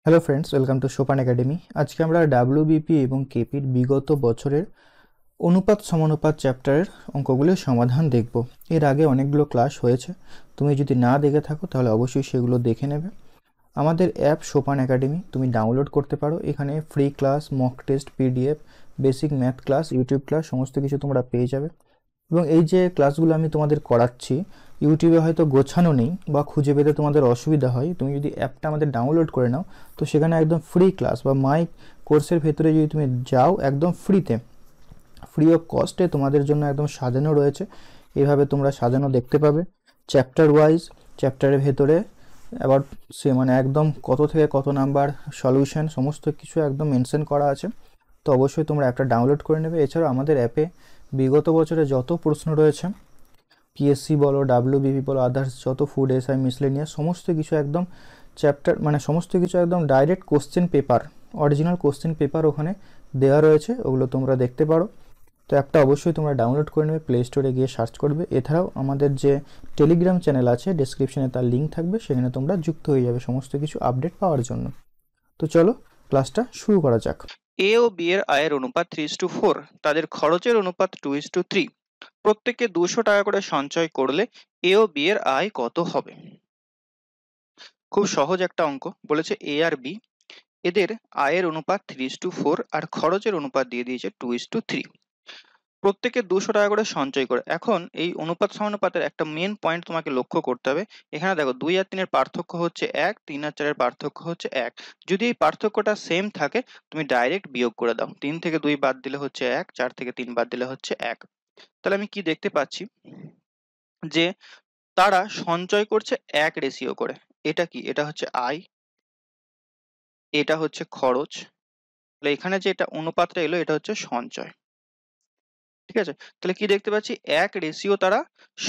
Hello friends, welcome to সোপান academy. আজকে আমরা ডাব্লিউবিপি এবং কেপির বিগত বছরের অনুপাত সমানুপাত চ্যাপ্টারের অঙ্কগুলির সমাধান দেখব। এর আগে অনেকগুলো ক্লাস হয়েছে, তুমি যদি না দেখে থাকো তাহলে অবশ্যই সেগুলো দেখে নেবে। আমাদের অ্যাপ সোপান একাডেমি তুমি ডাউনলোড করতে পারো। এখানে free class, mock test, PDF, basic math class, YouTube class সমস্ত কিছু তোমরা পেয়ে যাবে। এবং এই যে ক্লাসগুলো আমি তোমাদের করাচ্ছি, ইউটিউবে হয়তো গোছানো নেই বা খুঁজে পেতে তোমাদের অসুবিধা হয়, তুমি যদি অ্যাপটা আমাদের ডাউনলোড করে নাও তো সেখানে একদম ফ্রি ক্লাস বা মাই কোর্সের ভেতরে যদি তুমি যাও একদম ফ্রিতে, ফ্রি অফ কস্টে তোমাদের জন্য একদম সাজানো রয়েছে। এইভাবে তোমরা সাজানো দেখতে পাবে চ্যাপ্টার ওয়াইজ। চ্যাপ্টারের ভেতরে আবার সে মানে একদম কত থেকে কত নাম্বার সলিউশন সমস্ত কিছু একদম মেনশন করা আছে। তো অবশ্যই তোমরা অ্যাপটা ডাউনলোড করে নেবে। এছাড়াও আমাদের অ্যাপে বিগত বছরে যত প্রশ্ন রয়েছে, পিএসসি বলো, ডাব্লিউবিপি বলো, আদার্স যত ফুড এসআই মিসলেনিয়াস সমস্ত কিছু একদম চ্যাপ্টার মানে সমস্ত কিছু একদম direct question paper, original question paper ওখানে দেওয়া রয়েছে, ওগুলো তোমরা দেখতে পারো। তো অ্যাপটা অবশ্যই তোমরা ডাউনলোড করে নেবে, প্লে স্টোরে গিয়ে সার্চ করবে। এছাড়াও আমাদের যে টেলিগ্রাম চ্যানেল আছে, ডেসক্রিপশনে তার লিঙ্ক থাকবে, সেখানে তোমরা যুক্ত হয়ে যাবে সমস্ত কিছু আপডেট পাওয়ার জন্য। তো চলো ক্লাসটা শুরু করা যাক। এ ও বি এর আয়ের অনুপাত 3:4, তাদের খরচের অনুপাত 2:3। প্রত্যেককে 200 টাকা করে সঞ্চয় করলে এ ও বি এর আয় কত হবে? খুব সহজ একটা অঙ্ক। বলেছে এ আর বি, এদের আয়ের অনুপাত 3:4 আর খরচের অনুপাত দিয়ে দিয়েছে 2:3। প্রত্যেকে 200 টাকা করে সঞ্চয় করে। এখন এই অনুপাত সমানুপাতের একটা মেন পয়েন্ট তোমাকে লক্ষ্য করতে হবে। এখানে দেখো 2 আর 3 এর পার্থক্য হচ্ছে 1, 3 আর 4 এর পার্থক্য হচ্ছে 1। যদি এই পার্থক্যটা সেম থাকে তুমি ডাইরেক্ট বিয়োগ করে দাও। 3 থেকে 2 বাদ দিলে হচ্ছে 1, 4 থেকে 3 বাদ দিলে হচ্ছে 1। তাহলে আমি কি দেখতে পাচ্ছি যে তারা সঞ্চয় করছে 1 রেশিও করে। এটা কি? এটা হচ্ছে আয়, এটা হচ্ছে খরচ। তাহলে এখানে যে এটা অনুপাতটা এলো এটা হচ্ছে সঞ্চয়। ঠিক আছে? তাহলে কি দেখতে পাচ্ছি? 1 রেশিও তারা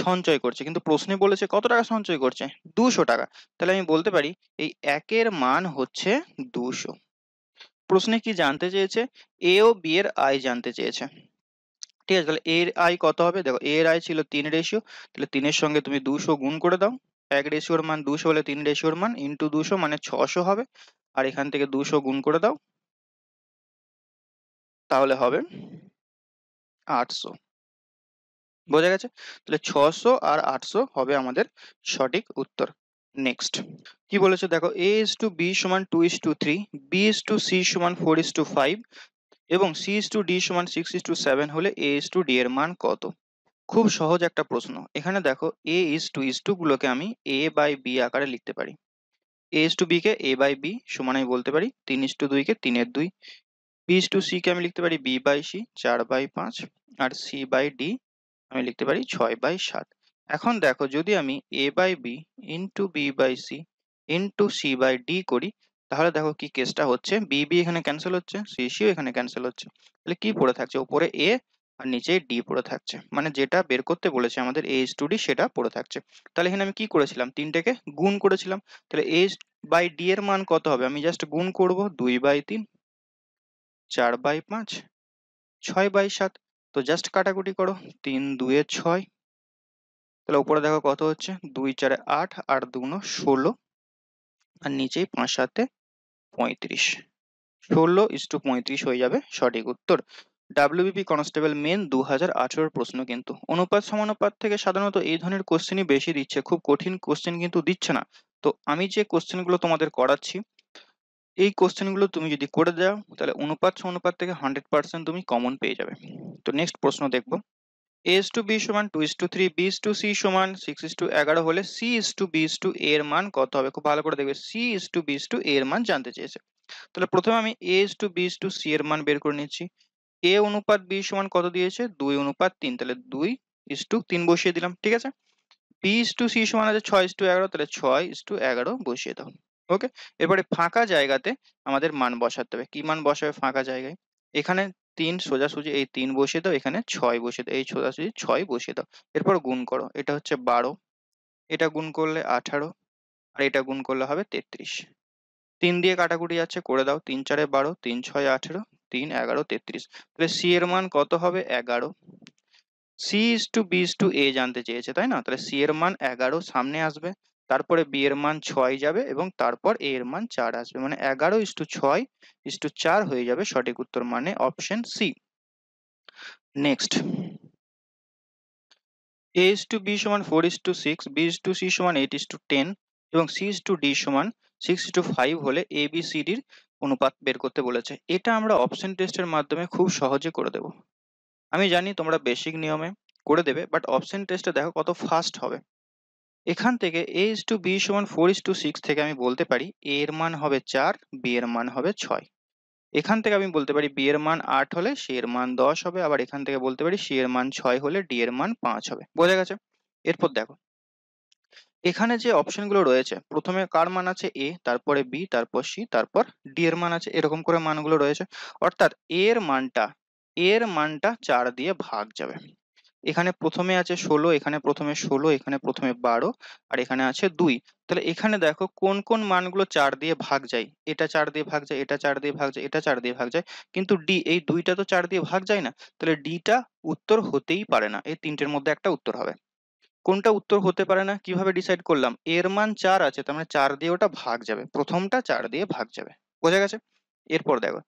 সঞ্চয় করছে। কিন্তু প্রশ্নে বলেছে কত টাকা সঞ্চয় করছে? 200 টাকা। তাহলে আমি বলতে পারি এই 1 এর মান হচ্ছে 200। প্রশ্নে কি জানতে চেয়েছে? এ ও বি এর আয় জানতে চেয়েছে। ঠিক আছে? তাহলে এর আয় কত হবে? দেখো এর আয় ছিল 3 রেশিও। তাহলে 3 এর সঙ্গে তুমি 200 গুণ করে দাও। 1 রেশিওর মান 200 হলে 3 রেশিওর মান ইনটু 200 মানে 600 হবে। আর এখান থেকে 200 গুণ করে দাও। তাহলে হবে 800। বোঝা গেছে? তাহলে 600 আর 800 হবে আমাদের সঠিক উত্তর। নেক্সট কি বলেছে দেখো, a is to b সমান 2:3, b is to c সমান 4:5 এবং c is to d সমান 6:7 হলে a is to d এর মান কত? খুব সহজ একটা প্রশ্ন। এখানে দেখো a is to গুলোকে আমি a বাই b আকারে লিখতে পারি। a is to b কে a বাই b সমান আমি বলতে পারি 3:2 কে 3/2। b is to c কে আমি লিখতে পারি b বাই c 4/5 আর c বাই d আমি লিখতে পারি 6/7। এখন দেখো যদি আমি a by b into b by c into c by d করি, তাহলে দেখো কি কেসটা হচ্ছে, b b এখানে ক্যান্সেল হচ্ছে, c c ও এখানে ক্যান্সেল হচ্ছে। তাহলে কি পড়ে থাকছে? উপরে a আর নিচে d পড়ে থাকছে, মানে যেটা বের করতে বলেছে আমাদের a is to d সেটা পড়ে থাকছে। তাহলে এখানে আমি কি করেছিলাম? তিনটেকে গুণ করেছিলাম। তাহলে a বাই d এর মান কত হবে? আমি জাস্ট গুণ করব 2/3, 4/5, 6/7। তো জাস্ট কাটাকুটি করো, 3 2 6। তাহলে উপরে দেখো কত হচ্ছে, 2 4 8 আর 2 9 16 আর নিচেই 5 7 35। 16:35 হয়ে যাবে সঠিক উত্তর। ডাব্লিউবিপি কনস্টেবল মেন 2018 প্রশ্ন কিন্তু। অনুপাত সমানুপাত থেকে সাধারণত এই ধরনের কোশ্চেনই বেশি দিচ্ছে, খুব কঠিন কোশ্চেন কিন্তু দিচ্ছে না। তো আমি যে কোশ্চেনগুলো তোমাদের করাচ্ছি এই কোশ্চেনগুলো তুমি যদি করে দাও তাহলে অনুপাত সমানুপাত থেকে 100% তুমি কমন পেয়ে যাবে। তো নেক্সট প্রশ্ন দেখবো, a is to b সমান 2:3, b is to c সমান 6:11 হলে c is to b is to a এর মান কত হবে? খুব ভালো করে দেখবে, c is to b is to a এর মান জানতে চেয়েছে। তাহলে প্রথমে আমি a is to b is to c এর মান বের করে নিচ্ছি। a অনুপাত b সমান কত দিয়েছে? 2:3, তাহলে 2:3 বসিয়ে দিলাম। ঠিক আছে? b is to c সমান আছে 6:11, তাহলে 6:11 বসিয়ে দাও। ওকে, এরপরে ফাঁকা জায়গাতে আমাদের মান বসাতে হবে। কি মান বসাবে ফাঁকা জায়গায়? এখানে 3 সোজাসুজি এই 3 বসিয়ে দাও, এখানে 6 বসিয়ে দাও, এই সোজাসুজি 6 বসিয়ে দাও। এরপর গুণ করো, এটা হচ্ছে 12, এটা গুণ করলে 18 আর এটা গুণ করলে হবে 33। 3 দিয়ে কাটাকুটি যাচ্ছে, করে দাও, 3 4 12, 3 6 18, 3 11 33। তাহলে c এর মান কত হবে? 11। c is to b is to a জানতে চেয়েছে তাই না? তাহলে c এর মান 11 সামনে আসবে। তারপরে বি এর মান 6 যাবে এবং তারপর এ এর মান 4 আসবে, মানে 11:6:4 হয়ে যাবে সঠিক উত্তর, মানে option C. Next, a is to b সমান 4:6, b is to c সমান 8:10 এবং c is to d সমান 6:5 হলে a b c d র অনুপাত বের করতে বলেছে। এটা আমরা অপশন টেস্টের মাধ্যমে খুব সহজে করে দেব। আমি জানি তোমরা বেসিক নিয়মে করে দেবে, বাট অপশন টেস্টে দেখো কত ফাস্ট হবে। এখান থেকে a is to b সমান 4:6 থেকে আমি বলতে পারি a এর মান হবে 4, b এর মান হবে 6। এখান থেকে আমি বলতে পারি b এর মান 8 হলে c এর মান 10 হবে, আবার এখান থেকে বলতে পারি c এর মান 6 হলে d এর মান 5 হবে। বোঝা গেছে? এরপর দেখো, এখানে যে অপশনগুলো রয়েছে, প্রথমে কার মান আছে a, তারপরে b, তারপর c, তারপর d এর মান আছে, এরকম করে মানগুলো রয়েছে। অর্থাৎ a এর মানটা 4 দিয়ে ভাগ যাবে। এখানে প্রথমে আছে 16, এখানে প্রথমে 16, এখানে প্রথমে 12, আর এখানে আছে 2। তাহলে এখানে দেখো কোন কোন মানগুলো 4 দিয়ে ভাগ যায়। এটা 4 দিয়ে ভাগ যায়, এটা 4 দিয়ে ভাগ যায়, এটা 4 দিয়ে ভাগ যায়, কিন্তু ডি এই দুইটা তো 4 দিয়ে ভাগ যায় না। তাহলে ডিটা উত্তর হতেই পারে না, এই তিনটের মধ্যে একটা উত্তর হবে। কোনটা উত্তর হতে পারে না কিভাবে ডিসাইড করলাম? এর মান 4 আছে, তার মানে 4 দিয়ে ওটা ভাগ যাবে, প্রথমটা 4 দিয়ে ভাগ যাবে। বোঝা গেছে? এরপর দেখো,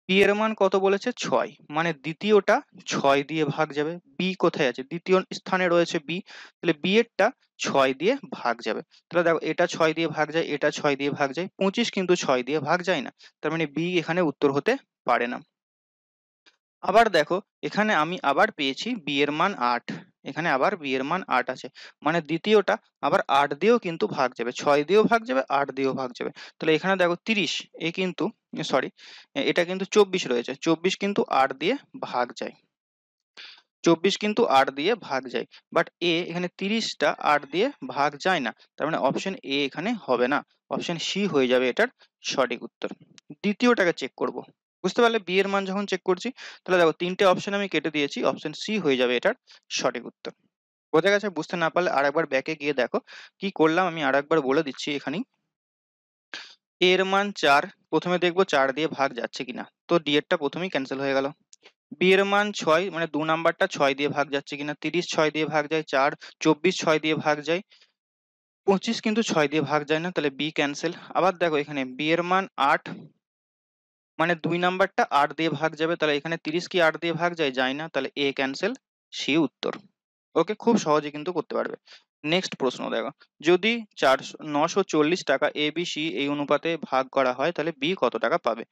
বি এর মান কত বলেছে? 6, মানে দ্বিতীয়টা 6 দিয়ে ভাগ যাবে। বি কোথায় আছে? দ্বিতীয় স্থানে রয়েছে বি, তাহলে বি এরটা 6 দিয়ে ভাগ যাবে। তাহলে দেখো, এটা 6 দিয়ে ভাগ যায়, এটা 6 দিয়ে ভাগ যায়, 25 কিন্তু 6 দিয়ে ভাগ যায় না, তার মানে বি এখানে উত্তর হতে পারে না। আবার দেখো, এখানে আমি আবার পেয়েছি বি এর মান 8, এখানে আবার বি এর মান 8 আছে, মানে দ্বিতীয়টা আবার 8 দিয়েও কিন্তু ভাগ যাবে, 6 দিয়েও ভাগ যাবে, 8 দিয়েও ভাগ যাবে। তাহলে এখানে দেখো 30, এ কিন্তু সরি, এটা কিন্তু 24 রয়েছে, 24 কিন্তু 8 দিয়ে ভাগ যায়, 24 কিন্তু 8 দিয়ে ভাগ যায়, বাট এ এখানে 30টা 8 দিয়ে ভাগ যায় না, তার মানে অপশন এ এখানে হবে না, অপশন সি হয়ে যাবে এটার সঠিক উত্তর। দ্বিতীয়টাকে চেক করব। বুঝতে পারলে বি এর মান যখন চেক করছি, তাহলে দেখো তিনটে অপশন আমি কেটে দিয়েছি, অপশন সি হয়ে যাবে এটার সঠিক উত্তর। বোঝা গেছে? বুঝতে না পারলে আরেকবার ব্যাকে গিয়ে দেখো কি করলাম, আমি আরেকবার বলে দিচ্ছি এখানেই। এ এর মান 4, প্রথমে দেখবো 4 দিয়ে ভাগ যাচ্ছে কিনা, তো ডি এরটা প্রথমেই ক্যান্সেল হয়ে গেল। বি এর মান 6, মানে 2 নাম্বারটা 6 দিয়ে ভাগ যাচ্ছে কিনা, 30 6 দিয়ে ভাগ যায়, 4 24 6 দিয়ে ভাগ যায়, 25 কিন্তু 6 দিয়ে ভাগ যায় না, তাহলে বি ক্যান্সেল। আবার দেখো এখানে বি এর মান 8, মানে 2 নাম্বারটা 8 দিয়ে ভাগ যাবে, তাহলে এখানে 30 কি 8 দিয়ে ভাগ যায়? যায় না, তাহলে এ ক্যান্সেল, সি উত্তর। ওকে, খুব সহজে কিন্তু করতে পারবে। নেক্সট প্রশ্ন দেখো, যদি 940 টাকা এবিসি এই অনুপাতে ভাগ করা হয়, তাহলে বি কত টাকা পাবে?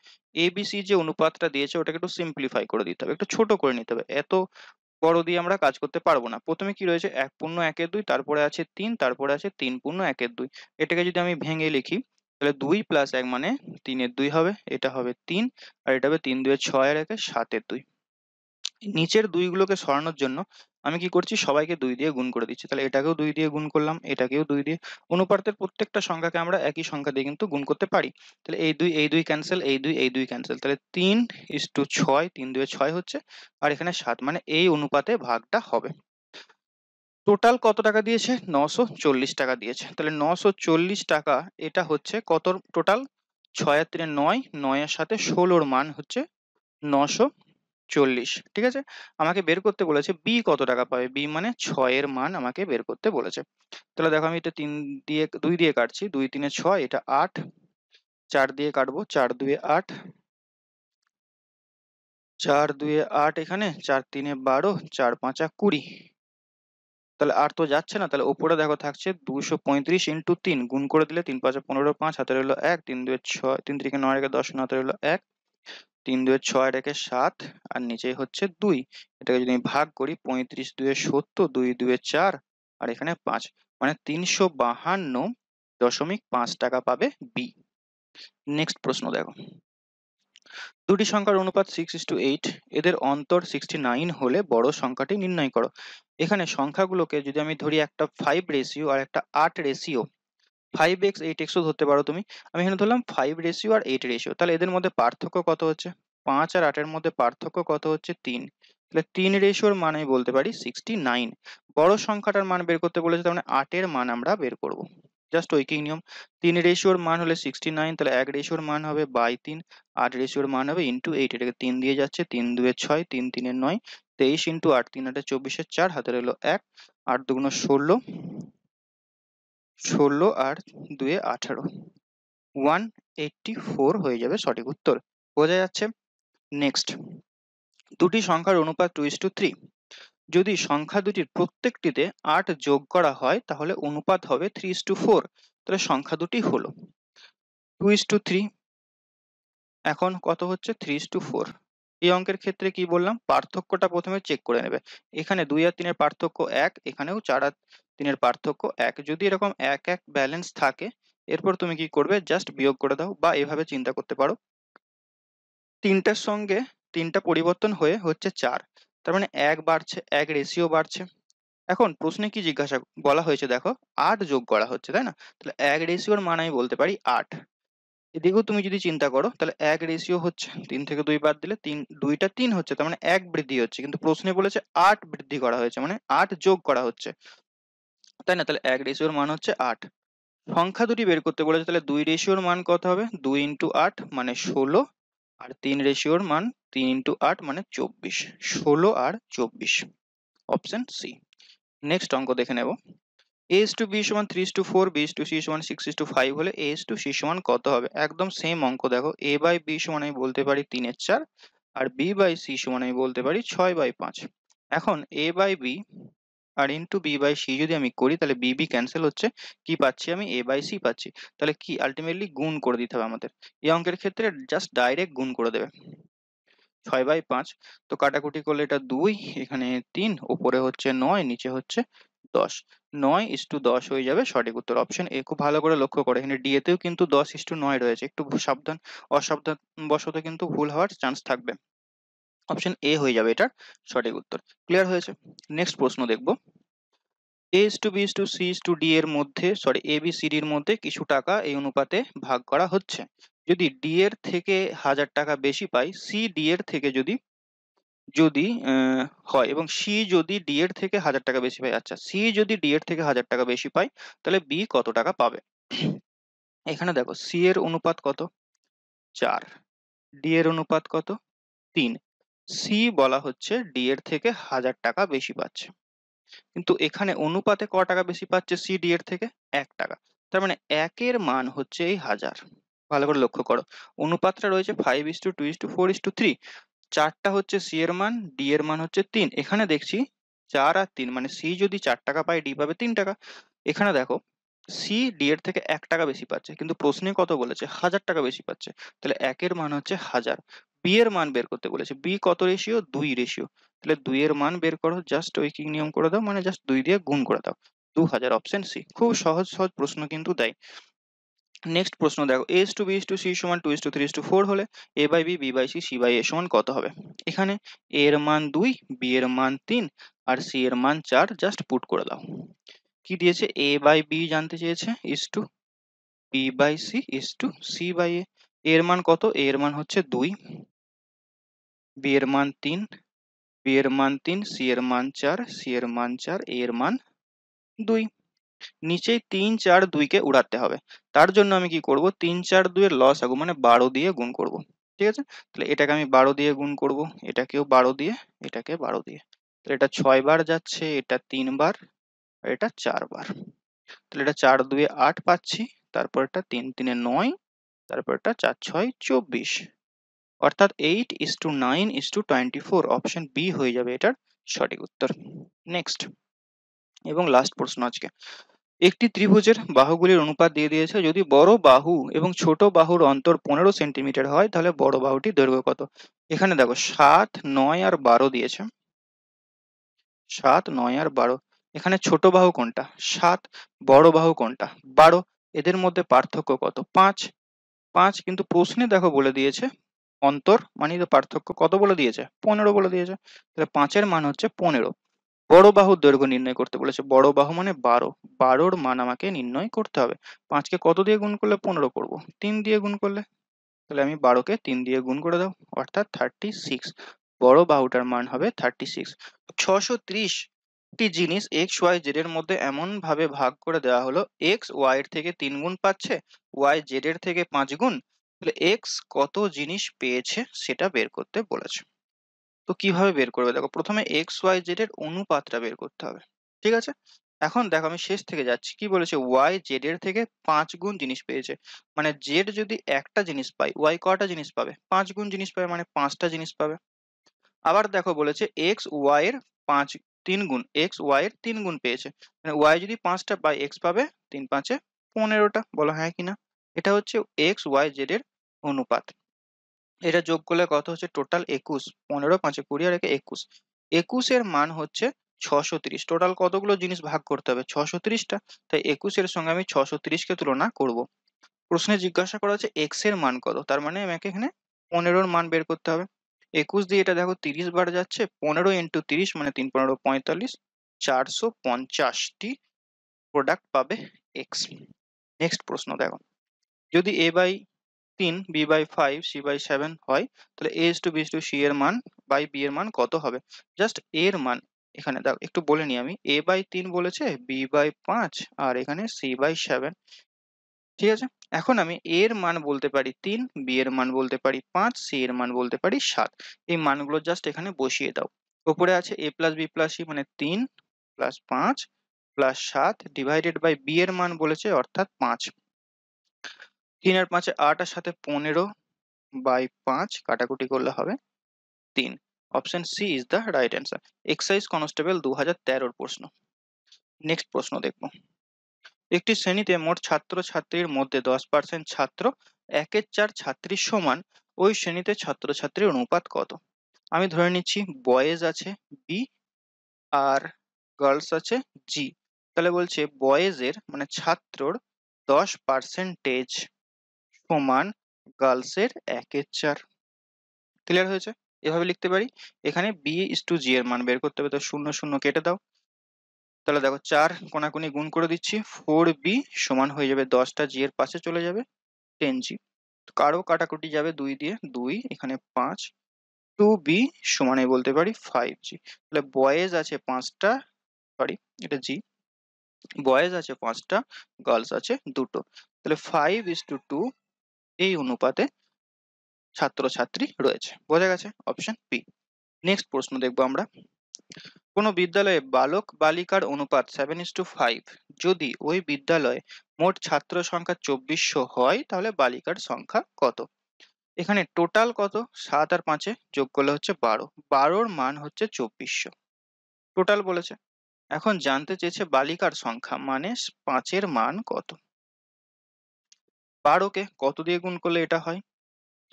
এবিসি যে অনুপাতটা দিয়েছে ওটাকে একটু সিম্পলিফাই করে দিতে হবে, একটু ছোট করে নিতে হবে, এত বড় দিয়ে আমরা কাজ করতে পারবো না। প্রথমে কি রয়েছে? 1/1/2, তারপরে আছে 3, তারপরে আছে 3/1/2। এটাকে যদি আমি ভেঙে লিখি, তাহলে 2 + 1 মানে 3/2 হবে, এটা হবে 3, আর এটা হবে 3×2 6 আর 1 7/2। নিচের দুইগুলোকে সরানোর জন্য আমি কি করছি? সবাইকে 2 দিয়ে গুণ করে দিচ্ছি, তাহলে এটাকেও 2 দিয়ে গুণ করলাম, এটাকেও 2 দিয়ে। অনুপাতের প্রত্যেকটা সংখ্যাকে আমরা একই সংখ্যা দিয়ে কিন্তু গুণ করতে পারি। তাহলে এই 2 ক্যান্সেল, এই 2 ক্যান্সেল, তাহলে 3:6, 3×2 6 হচ্ছে, আর এখানে 7, মানে এই অনুপাতে ভাগটা হবে। টোটাল কত টাকা দিয়েছে? 940 টাকা দিয়েছে, তাহলে 940 টাকা এটা হচ্ছে কত টোটাল? 6 আর 3 9, 9 এর সাথে 16 মান হচ্ছে 940। ঠিক আছে, আমাকে বের করতে বলেছে বি কত টাকা পাবে, বি মানে 6 এর মান আমাকে বের করতে বলেছে। তাহলে দেখো, আমি এটা 3 দিয়ে 2 দিয়ে কাটছি, 2 3 6, এটা 8, 4 দিয়ে কাটবো, 4 2 8, 4 2 8, এখানে 4 3 12, 4 5 20। তাহলে আর তো যাচ্ছে না, তাহলে উপরে দেখো থাকছে 235 × 3, গুণ করে দিলে 3 5 15, 5 হাতে রইলো 1, 3 2 6, 3 3 9 রেখে 10, হাতে রইলো 1, 3 2 6 রেখে 7, আর নিচে হচ্ছে 2। এটাকে যদি আমি ভাগ করি, 35 2 70, 2 2 4, আর এখানে 5, মানে 352.5 টাকা পাবে বি। নেক্সট প্রশ্ন দেখো, দুটি সংখ্যার অনুপাত 6:8, এদের অন্তর 69 হলে বড় সংখ্যাটি নির্ণয় করো। এখানে সংখ্যাগুলোকে যদি আমি ধরি একটা 5 রেশিও আর একটা 8 রেশিও, 5x 8x ও ধরতে পারো তুমি, আমি এখানে ধরলাম 5 রেশিও আর 8 রেশিও, তাহলে এদের মধ্যে পার্থক্য কত হচ্ছে? 5 আর 8 এর মধ্যে পার্থক্য কত হচ্ছে? 3, তাহলে 3 রেশিওর মান আমি বলতে পারি 69। বড় সংখ্যাটার মান বের করতে বলেছে, তার মানে 8 এর মান আমরা বের করব। জাস্ট ঐকিক নিয়ম, 3 রেশিওর মান হলে 69, তাহলে 1 রেশিওর মান হবে 3, 8 রেশিওর মান হবে × 8, এটাকে 3 দিয়ে যাচ্ছে, 3 2 6, 3 3 9, 23 × 8, 3 8 24, 4 হাতে রইলো 1, 8 2 16, 16 আর 2 এ 18, 184 হয়ে যাবে সঠিক উত্তর। বোঝা যাচ্ছে? নেক্সট, দুটি সংখ্যার অনুপাত 2:3। যদি সংখ্যা দুটির প্রত্যেকটিতে 8 যোগ করা হয় তাহলে অনুপাত হবে 3:4। তাহলে সংখ্যা দুটি হলো 2:3, এখন কত হচ্ছে 3:4। এই অঙ্কের ক্ষেত্রে কি বললাম, পার্থক্যটা প্রথমে চেক করে নেবে। এখানে 2 আর 3 এর পার্থক্য 1, এখানেও 4 আর 3 এর পার্থক্য 1। যদি এরকম 1 ব্যালেন্স থাকে, এরপর তুমি কি করবে, জাস্ট বিয়োগ করে দাও, বা এভাবে চিন্তা করতে পারো, তিনটার সঙ্গে তিনটা পরিবর্তন হয়ে হচ্ছে 4, তার মানে 1 বাড়ছে, 1 রেশিও বাড়ছে। এখন প্রশ্নে কি জিজ্ঞাসা বলা হয়েছে দেখো, 8 যোগ করা হচ্ছে, তাই না? তাহলে 1 রেশিওর মান আমি বলতে পারি 8। এদিকেও তুমি যদি চিন্তা করো, তাহলে 1 রেশিও হচ্ছে, 3 থেকে 2 বাদ দিলে 3, 2টা 3 হচ্ছে, তার মানে 1 বৃদ্ধি হচ্ছে। কিন্তু প্রশ্নে বলেছে 8 বৃদ্ধি করা হয়েছে, মানে 8 যোগ করা হচ্ছে, তাই না? তাহলে 1 রেশিওর মান হচ্ছে 8। সংখ্যা দুটি বের করতে বলেছে, তাহলে 2 রেশিওর মান কত হবে, 2 ইন্টু 8 মানে 16, আর 3 রেশিওর মান 3 ইন্টু 8 মানে 24। 16 আর 24, অপশন সি। নেক্সট অঙ্ক দেখে নেব। a is to b সমান 3:4, b is to c সমান 6:5 হলে a is to c সমান কত হবে? একদম সেম অঙ্ক। দেখো, a বাই b সমান আমি বলতে পারি 3/4, আর b বাই c সমান আমি বলতে পারি 6/5। এখন a বাই b আর ইন্টু b বাই c যদি আমি করি, তাহলে b b ক্যান্সেল হচ্ছে, কি পাচ্ছি আমি, a বাই c পাচ্ছি। তাহলে কি আলটিমেটলি গুণ করে দিতে হবে আমাদের। এই অঙ্কের ক্ষেত্রে জাস্ট ডাইরেক্ট গুণ করে দেবে। 6/5, তো কাটাকুটি করলে এটা 2, এখানে 3, উপরে হচ্ছে 9, নিচে হচ্ছে 10। 9:10 হয়ে যাবে সঠিক উত্তর, অপশন এ। খুব ভালো করে লক্ষ্য করে, এখানে ডি এতেও কিন্তু 10:9 রয়েছে, একটু সাবধান, অসাবধান বশত কিন্তু ভুল হওয়ার চান্স থাকবে। অপশন এ হয়ে যাবে এটার সঠিক উত্তর। ক্লিয়ার হয়েছে? নেক্সট প্রশ্ন দেখব। a is to b is to c is to d এর মধ্যে, sorry, a b c d এর মধ্যে কিছু টাকা এই অনুপাতে ভাগ করা হচ্ছে। যদি d এর থেকে 1000 টাকা বেশি পাই, c d এর থেকে যদি যদি হয়, এবং সি যদি ডি এর থেকে 1000 টাকা বেশি পায়, আচ্ছা, সি যদি ডি এর থেকে 1000 টাকা বেশি পায়, তাহলে বি কত টাকা পাবে? এখানে দেখো, সি এর অনুপাত কত, 4, ডি এর অনুপাত কত, 3। সি বলা হচ্ছে ডি এর থেকে 1000 টাকা বেশি পাচ্ছে, কিন্তু এখানে অনুপাতে ক টাকা বেশি পাচ্ছে সি ডি এর থেকে? 1 টাকা। তার মানে 1 এর মান হচ্ছে এই 1000। ভালো করে লক্ষ্য করো, অনুপাতটা রয়েছে 5:2:4:3। 4টা হচ্ছে সি এর মান, ডি এর মান হচ্ছে 3। এখানে দেখছি 4 আর 3, মানে সি যদি 4 টাকা পায়, ডি পাবে 3 টাকা। এখানে দেখো, সি ডি এর থেকে 1 টাকা বেশি পাচ্ছে, কিন্তু প্রশ্নে কত বলেছে, 1000 টাকা বেশি পাচ্ছে। তাহলে 1 এর মান হচ্ছে 1000। বি এর মান বের করতে বলেছে, বি কত রেশিও, 2 রেশিও। তাহলে 2 এর মান বের করো, জাস্ট ঐকিক নিয়ম করে দাও, মানে জাস্ট 2 দিয়ে গুণ করে দাও, 2000, অপশন সি। খুব সহজ সহজ প্রশ্ন কিন্তু দেয়। নেক্সট প্রশ্ন দেখো, a is to b is to c সমান 2:3:4 হলে a by b, b by c, c by a সমান কত হবে? এখানে a এর মান 2, b এর মান 3, আর c এর মান 4, জাস্ট পুট করে দাও। কি দিয়েছে, a বাই b জানতে চেয়েছে, is to b by c is to c by a। এর মান কত, a এর মান হচ্ছে 2, b এর মান 3, b এর মান 3, c এর মান 4, c এর মান 4, a এর মান 2। নিচে 3, 4, 2 কে উড়াতে হবে। তার জন্য আমি কি করব, 3, 4, 2 এর লসাগু মানে 12 দিয়ে গুণ করব। ঠিক আছে? তাহলে এটাকে আমি 12 দিয়ে গুণ করব, এটাকেও 12 দিয়ে, এটাকে 12 দিয়ে। তাহলে এটা 6 বার যাচ্ছে, এটা 3 বার, আর এটা 4 বার। তাহলে এটা 4 2 8 পাচ্ছি, তারপর এটা 3 3 9, তারপর এটা 4 6 24, অর্থাৎ 8:9:24, অপশন বি হয়ে যাবে এটার সঠিক উত্তর। নেক্সট এবং লাস্ট প্রশ্ন আজকে। একটি ত্রিভুজের বাহুগুলির অনুপাত দিয়ে দিয়েছে, যদি বড় বাহু এবং ছোট বাহুর অন্তর 15 সেন্টিমিটার হয়, তাহলে বড় বাহুটির দৈর্ঘ্য কত? এখানে দেখো 7, 9 আর 12 দিয়েছে, 7, 9 আর 12। এখানে ছোট বাহু কোনটা, 7, বড় বাহু কোনটা, 12। এদের মধ্যে পার্থক্য কত, 5। 5, কিন্তু প্রশ্নে দেখো বলে দিয়েছে অন্তর, মানে তো পার্থক্য কত বলে দিয়েছে, 15 বলে দিয়েছে। তাহলে 5 এর মান হচ্ছে 15। বড় বাহুর দৈর্ঘ্য নির্ণয় করতে বলেছে, বড় বাহু মানে 12, 12র মান আমাকে নির্ণয় করতে হবে। 5 কে কত দিয়ে গুণ করলে 15 করব, 3 দিয়ে গুণ করলে। তাহলে আমি 12 কে 3 দিয়ে গুণ করে দাও, অর্থাৎ 36। বড় বাহুটার মান হবে 36। 630 টি জিনিস এক্স ওয়াই জেড এর মধ্যে এমন ভাবে ভাগ করে দেওয়া হলো, এক্স ওয়াই এর থেকে 3 গুণ পাচ্ছে, ওয়াই জেড এর থেকে 5 গুণ। তাহলে এক্স কত জিনিস পেয়েছে সেটা বের করতে বলেছে। তো কিভাবে বের করবে, দেখো, প্রথমে এক্স ওয়াই জেড এর অনুপাতটা বের করতে হবে। ঠিক আছে? এখন দেখো আমি শেষ থেকে যাচ্ছি। কি বলেছে? y z এর থেকে 5 গুণ জিনিস পেয়েছে। মানে z যদি একটা জিনিস পায়, y কটা জিনিস পাবে? 5 গুণ জিনিস পাবে, মানে 5টা জিনিস পাবে। আবার দেখো বলেছে x y এর 3 গুণ, x y এর 3 গুণ পেয়েছে। মানে y যদি 5টা পায়, x পাবে 3 5 এ 15টা। বলো হ্যাঁ কি না? এটা হচ্ছে x y z এর অনুপাত। এটা যোগ করলে কত হচ্ছে? টোটাল 21। 15 5 20 আর একে 21। 21 এর মান হচ্ছে 630। টোটাল কতগুলো জিনিস ভাগ করতে হবে? 630টা। তাই 21 এর সঙ্গে আমি 630 কে তুলনা করব। প্রশ্নে জিজ্ঞাসা করা হচ্ছে x এর মান কত, তার মানে আমাকে এখানে 15 এর মান বের করতে হবে। 21 দিয়ে এটা দেখো 30 বার যাচ্ছে, 15 ইন্টু 30 মানে 3 15 45, 450টি প্রোডাক্ট পাবে x। নেক্সট প্রশ্ন দেখো, যদি a by 3 b by 5 c by 7 হয়, তাহলে a is to b is to c এর মান বাই b এর মান কত হবে? জাস্ট a এর মান এখানে দাও, একটু বলে নিই আমি। a বাই 3 বলেছে, b বাই 5 আর এখানে c বাই 7। ঠিক আছে, এখন আমি a এর মান বলতে পারি 3, b এর মান বলতে পারি 5, c এর মান বলতে পারি 7। এই মানগুলো জাস্ট এখানে বসিয়ে দাও। উপরে আছে a plus b plus c মানে 3 প্লাস 5 প্লাস 7 ডিভাইডেড বাই b এর মান বলেছে অর্থাৎ 5। 3 আর 5 8 আর 7 15 বাই 5 কাটাকুটি করলে হবে 3। Option C is the right answer. Excise constable 2013 প্রশ্ন। নেক্সট প্রশ্ন দেখবো। একটি শ্রেণীতে মোট ছাত্রছাত্রীর মধ্যে 10% ছাত্র 1/4 ছাত্রীর সমান, ওই শ্রেণীতে ছাত্রছাত্রীর অনুপাত কত? আমি ধরে নিচ্ছি বয়েজ আছে বি আর গার্লস আছে জি। তাহলে বলছে বয়েজের মানে ছাত্রর 10% সমান গার্লসের 1/4। ক্লিয়ার হয়েছে? এভাবে লিখতে পারি। এখানে বি ইস টু জি এর মান বের করতে হবে, তো 0 0 কেটে দাও। তাহলে দেখো 4 কোনাকুনি গুণ করে দিচ্ছি, 4b সমান হয়ে যাবে 10টা জি এর পাশে চলে যাবে 10g। কারো কাটাকুটি যাবে 2 দিয়ে, 2 এখানে 5, 2b সমান আমি বলতে পারি 5g। তাহলে বয়েজ আছে 5টা, সরি এটা জি, বয়েজ আছে 5টা, গার্লস আছে 2টো। তাহলে 5:2 এই অনুপাতে ছাত্রছাত্রী রয়েছে। বোঝা গেছে? Option B. নেক্সট প্রশ্ন দেখবো আমরা। কোনো বিদ্যালয়ে বালক বালিকার অনুপাত 7:5 যদি ওই বিদ্যালয়ে মোট ছাত্র সংখ্যা 2400 হয়, তাহলে বালিকার সংখ্যা কত? এখানে টোটাল কত? 7 আর 5 যোগ করলে হচ্ছে 12, 12র মান হচ্ছে 2400। টোটাল বলেছে। এখন জানতে চেয়েছে বালিকার সংখ্যা, মানে 5 এর মান কত? 12কে কত দিয়ে গুণ করলে এটা হয়?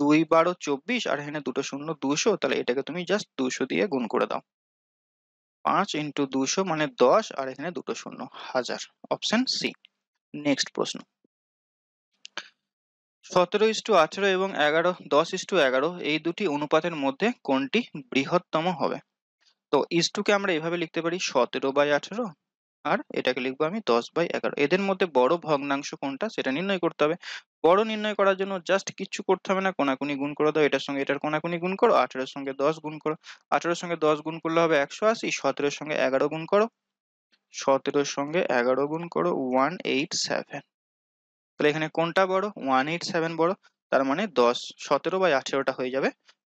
2 12 24 আর এখানে দুটো শূন্য 200, তাহলে এটাকে তুমি জাস্ট 200 দিয়ে গুণ করে দাও। 5 ইন্টু 200 মানে 10 আর এখানে দুটো শূন্য, 1000। Option C. নেক্সট প্রশ্ন। 17:18 এবং 10:11 এই দুটি অনুপাতের মধ্যে কোনটি বৃহত্তম হবে? তো ইস্টুকে আমরা এভাবে লিখতে পারি 17/18, আর এটাকে লিখবো আমি 10/11। এদের মধ্যে বড় ভগ্নাংশ কোনটা সেটা নির্ণয় করতে হবে। বড় নির্ণয় করার জন্য জাস্ট কিচ্ছু করতে হবে না, কোনাকুনি গুণ করে দাও, এটার সঙ্গে এটার কোনাকুনি গুণ করো, 18 এর সঙ্গে 10 গুণ করো। 18 এর সঙ্গে 10 গুণ করলে হবে 180, 17 এর সঙ্গে 11 গুণ করো, 17 এর সঙ্গে 11 গুণ করো 187। তাহলে এখানে কোনটা বড়? 187 বড়। তার মানে 17/18টা হয়ে যাবে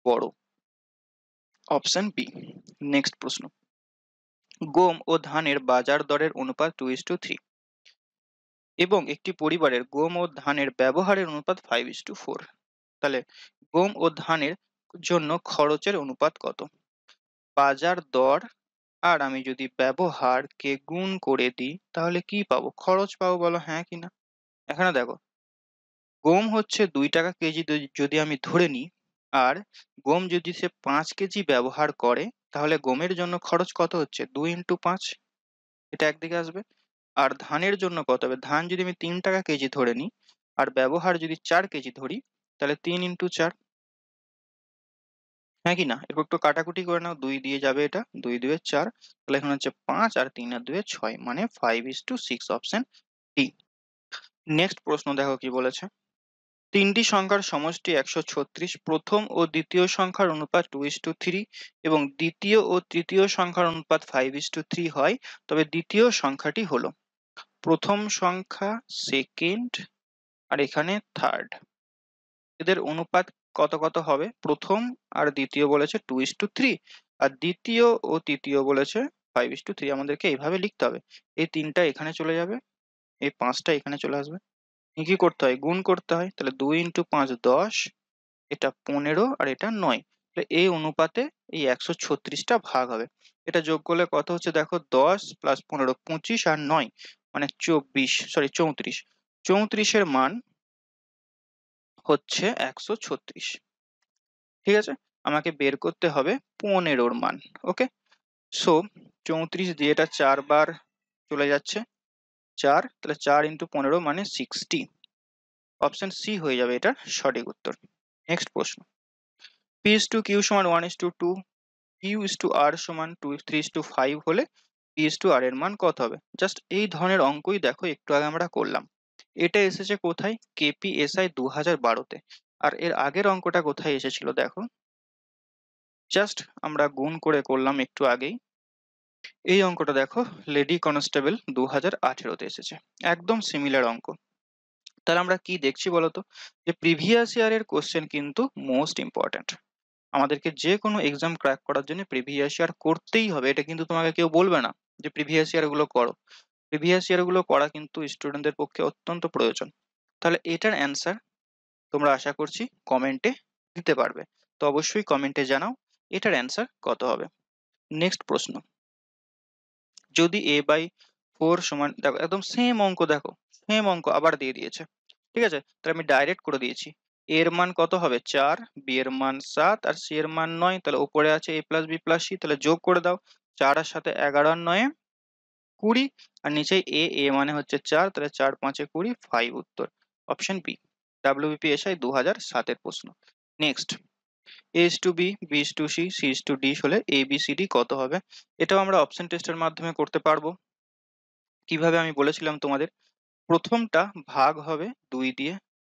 বড়। Option B. নেক্সট প্রশ্ন। গম ও ধানের বাজার দরের অনুপাত 2:3 এবং একটি পরিবারের গম ও ধানের ব্যবহারের অনুপাত 5:4। তাহলে গম ও ধানের জন্য খরচের অনুপাত কত? বাজার দর আর আমি যদি ব্যবহারকে গুণ করে দিই তাহলে কি পাবো? খরচ পাবো। বলো হ্যাঁ কি না? এখানে দেখো, গম হচ্ছে 2 টাকা কেজি যদি আমি ধরে নিই, আর গম যদি সে 5 কেজি ব্যবহার করে, তাহলে গমের জন্য খরচ কত হচ্ছে? 2 ইন্টু 5, এটা একদিকে আসবে। আর ধানের জন্য কত হবে? ধান যদি আমি 3 টাকা কেজি ধরে নিই আর ব্যবহার যদি 4 কেজি ধরি, তাহলে 3 ইন্টু 4। হ্যাঁ কি না? এরপর একটু কাটাকুটি করে নাও, 2 দিয়ে যাবে এটা, 2 2 4, তাহলে এখানে হচ্ছে 5 আর 3 আর 2 6, মানে 5:6। Option D. নেক্সট প্রশ্ন দেখো কি বলেছে। তিনটি সংখ্যার সমষ্টি 136, প্রথম ও দ্বিতীয় সংখ্যার অনুপাত 2:3 এবং দ্বিতীয় ও তৃতীয় সংখ্যার অনুপাত 5:3 হয়, তবে দ্বিতীয় সংখ্যাটি হলো? প্রথম সংখ্যা, সেকেন্ড আর এখানে থার্ড, এদের অনুপাত কত কত হবে? প্রথম আর দ্বিতীয় বলেছে 2:3, আর দ্বিতীয় ও তৃতীয় বলেছে 5:3 আমাদেরকে এইভাবে লিখতে হবে। এই 3টা এখানে চলে যাবে, এই 5টা এখানে চলে আসবে। কি করতে হয়? গুণ করতে হয়। তাহলে 2 × 5 10, এটা 15 আর এটা 9। তাহলে এই অনুপাতে এই 136টা ভাগ হবে। এটা যোগ করলে কত হচ্ছে দেখো, 10 + 15 25 আর 9 মানে 34 34 মান হচ্ছে 136। ঠিক আছে, আমাকে বের করতে হবে 15 মান। ওকে, সো 34 দিয়ে এটা 4 বার চলে যাচ্ছে, 4, তাহলে 4 × 15 মানে 60। অপশন সি হয়ে যাবে এটার সঠিক উত্তর। নেক্সট প্রশ্ন, P/Q সমান 1:2, Q/R সমান 3:5 হলে P/R এর মান কত হবে? জাস্ট এই ধরনের অঙ্কই দেখো একটু আগে আমরা করলাম। এটা এসেছে কোথায়? KPSI 2012-তে। আর এর আগের অঙ্কটা কোথায় এসেছিল দেখো, জাস্ট আমরা গুণ করে করলাম একটু আগেই। এই অঙ্কটা দেখো লেডি কনস্টেবল 2018-তে এসেছে, একদম সিমিলার অঙ্ক। তাহলে আমরা কি দেখছি বলতো, যে প্রিভিয়াস ইয়ারের কোশ্চেন কিন্তু মোস্ট ইম্পর্ট্যান্ট। আমাদেরকে যে কোনো এক্সাম ক্র্যাক করার জন্য প্রিভিয়াস ইয়ার করতেই হবে, এটা কিন্তু তোমাকে কেউ বলবে না যে প্রিভিয়াস ইয়ার গুলো করো। প্রিভিয়াস ইয়ার গুলো করা কিন্তু স্টুডেন্টদের পক্ষে অত্যন্ত প্রয়োজন। তাহলে এটার অ্যান্সার তোমরা আশা করছি কমেন্টে দিতে পারবে, তো অবশ্যই কমেন্টে জানাও এটার অ্যান্সার কত হবে। নেক্সট প্রশ্ন, যদি a/4 সমান, দেখো একদম সেম অঙ্ক, দেখো সেম অঙ্ক আবার দিয়ে দিয়েছে। ঠিক আছে, তাহলে আমি ডাইরেক্ট করে দিয়েছি। a এর মান কত হবে 4, b এর মান 7 আর c এর মান 9। তাহলে উপরে আছে a + b + c, তাহলে যোগ করে দাও। 4 এর সাথে 11 আর 9 20, আর নিচে a মানে হচ্ছে 4, তাহলে 4 × 5 = 20, 5 উত্তর। অপশন বি, WBPSI 2007-এর প্রশ্ন। নেক্সট, a/b, b/c, c/d হলে ABCD কত হবে? এটাও আমরা অপশন টেস্টের মাধ্যমে করতে পারবো। কিভাবে আমি বলেছিলাম তোমাদের, প্রথমটা ভাগ হবে 2 দিয়ে,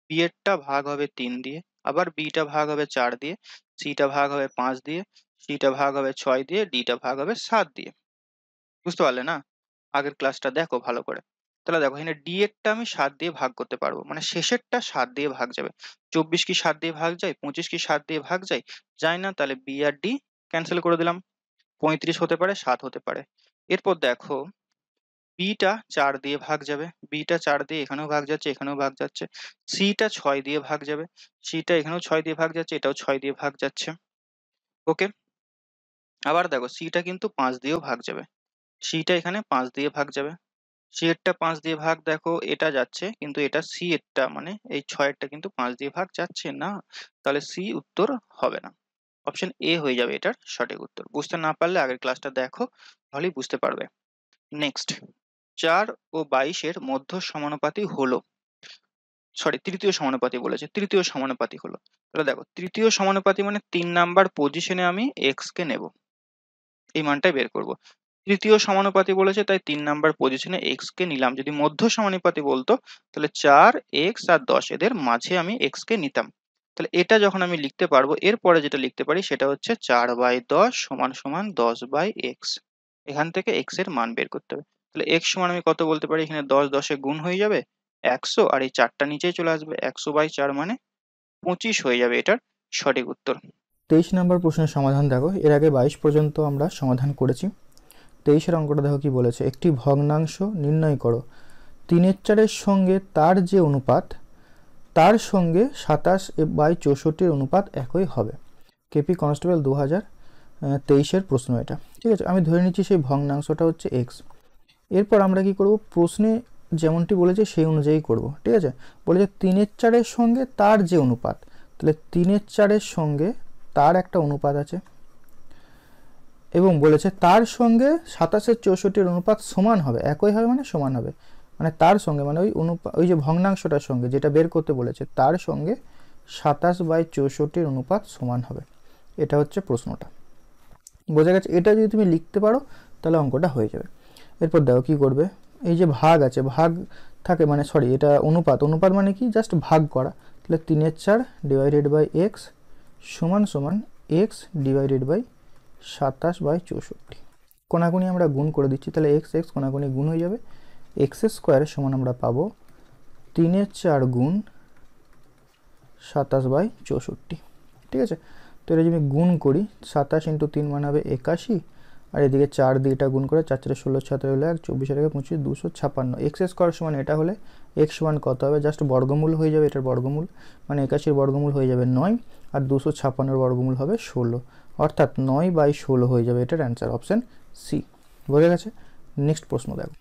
বি এরটা ভাগ হবে 3 দিয়ে, আবার বিটা ভাগ হবে 4 দিয়ে, সিটা ভাগ হবে 5 দিয়ে, সিটা ভাগ হবে 6 দিয়ে, ডিটা ভাগ হবে 7 দিয়ে। বুঝতে পারলে না? আগের ক্লাসটা দেখো ভালো করে। তাহলে দেখো এখানে ডি এরটা আমি 7 দিয়ে ভাগ করতে পারবো, মানে শেষেরটা 7 দিয়ে ভাগ যাবে। 24 কি 7 দিয়ে ভাগ যায়? 25 কি 7 দিয়ে ভাগ যায়? যায় না, তাহলে বি আর ডি ক্যান্সেল করে দিলাম। 35 হতে পারে, 7 হতে পারে। এরপর দেখো বিটা 4 দিয়ে ভাগ যাবে, বিটা 4 দিয়ে এখানেও ভাগ যাচ্ছে, এখানেও ভাগ যাচ্ছে। সিটা 6 দিয়ে ভাগ যাবে, সিটা এখানেও 6 দিয়ে ভাগ যাচ্ছে, এটাও 6 দিয়ে ভাগ যাচ্ছে। ওকে, আবার দেখো সিটা কিন্তু 5 দিয়েও ভাগ যাবে, সিটা এখানে 5 দিয়ে ভাগ যাবে। সি এরটা 5 দিয়ে ভাগ, দেখো এটা যাচ্ছে, কিন্তু এটা সি এরটা মানে এই 6 এরটা কিন্তু 5 দিয়ে ভাগ যাচ্ছে না, তাহলে সি উত্তর হবে না। অপশন এ হয়ে যাবে এটার সঠিক উত্তর। বুঝতে না পারলে আগের ক্লাসটা দেখো, তাহলেই বুঝতে পারবে। নেক্সট, 4 ও 22 এর মধ্য সমানুপাতি হলো, সরি তৃতীয় সমানুপাতি বলেছে, তৃতীয় সমানুপাতি হলো। তাহলে দেখো তৃতীয় সমানুপাতি মানে 3 নাম্বার পজিশনে আমি এক্স কে নেব, এই মানটাই বের করব। তৃতীয় সমানুপাতি বলেছে তাই 3 নাম্বার পজিশনে এক্স কে নিলাম। যদি মধ্য সমানুপাতি বলতো তাহলে 4x আর 10 এদের মাঝে আমি এক্স কে নিতাম। তাহলে এটা যখন আমি লিখতে পারবো, এরপরে যেটা লিখতে পারি সেটা হচ্ছে 4/10 = 10/x। এখান থেকে x এর মান বের করতে হবে। তাহলে x সমান আমি কত বলতে পারি, এখানে 10 10 এ গুণ হয়ে যাবে 100, আর এই 4টা নিচেই চলে আসবে, 100/4 মানে 25 হয়ে যাবে এটার সঠিক উত্তর। 23 নম্বর প্রশ্নের সমাধান দেখো, এর আগে 22 পর্যন্ত আমরা সমাধান করেছি। 23-এর অঙ্কটা দেখো কি বলেছে, একটি ভগ্নাংশ নির্ণয় করো, 3/4 সঙ্গে তার যে অনুপাত তার সঙ্গে 27/64 অনুপাত একই হবে। কেপি কনস্টেবল 2023-এর প্রশ্ন এটা। ঠিক আছে, আমি ধরে নিচ্ছি সেই ভগ্নাংশটা হচ্ছে এক্স। এরপর আমরা কি করব, প্রশ্নে যেমনটি বলেছে সেই অনুযায়ী করব। ঠিক আছে, বলেছে 3/4 সঙ্গে তার যে অনুপাত, তাহলে 3/4 সঙ্গে তার একটা অনুপাত আছে, এবং বলেছে তার সঙ্গে 27/64 অনুপাত সমান হবে, একই হবে মানে সমান হবে, মানে তার সঙ্গে মানে ওই যে ভগ্নাংশটার সঙ্গে যেটা বের করতে বলেছে তার সঙ্গে 27/64 অনুপাত সমান হবে। এটা হচ্ছে প্রশ্নটা, বোঝা গেছে? এটা যদি তুমি লিখতে পারো তাহলে অঙ্কটা হয়ে যাবে। এরপর দেখো কি করবে, এই যে ভাগ আছে, ভাগ থাকে মানে সরি এটা অনুপাত, অনুপাত মানে কি জাস্ট ভাগ করা। তাহলে 3/4 / x সমান সমান x / 27/64। কোনাকুনি আমরা গুণ করে দিচ্ছি, তাহলে x কোনাকুনি গুণ হয়ে যাবে। x² সমান আমরা পাবো 3/4 গুণ 27/64। ঠিক আছে, তো এটা যদি গুণ করি 27 × 3 মানে হবে 81, আর এদিকে 4 দিয়ে এটা গুণ করে 4 4 16 7 হলো 1 24 আর 25 256 এক্স স্কোয়ার সমান এটা হলে এক্স সমান কত হবে, জাস্ট বর্গমূল হয়ে যাবে এটার বর্গমূল, মানে 81 বর্গমূল হয়ে যাবে 9 আর 256 বর্গমূল হবে 16, অর্থাৎ 9/16 হয়ে যাবে এটার অ্যান্সার, অপশন সি। বোঝা গেছে? নেক্সট প্রশ্ন দেখো,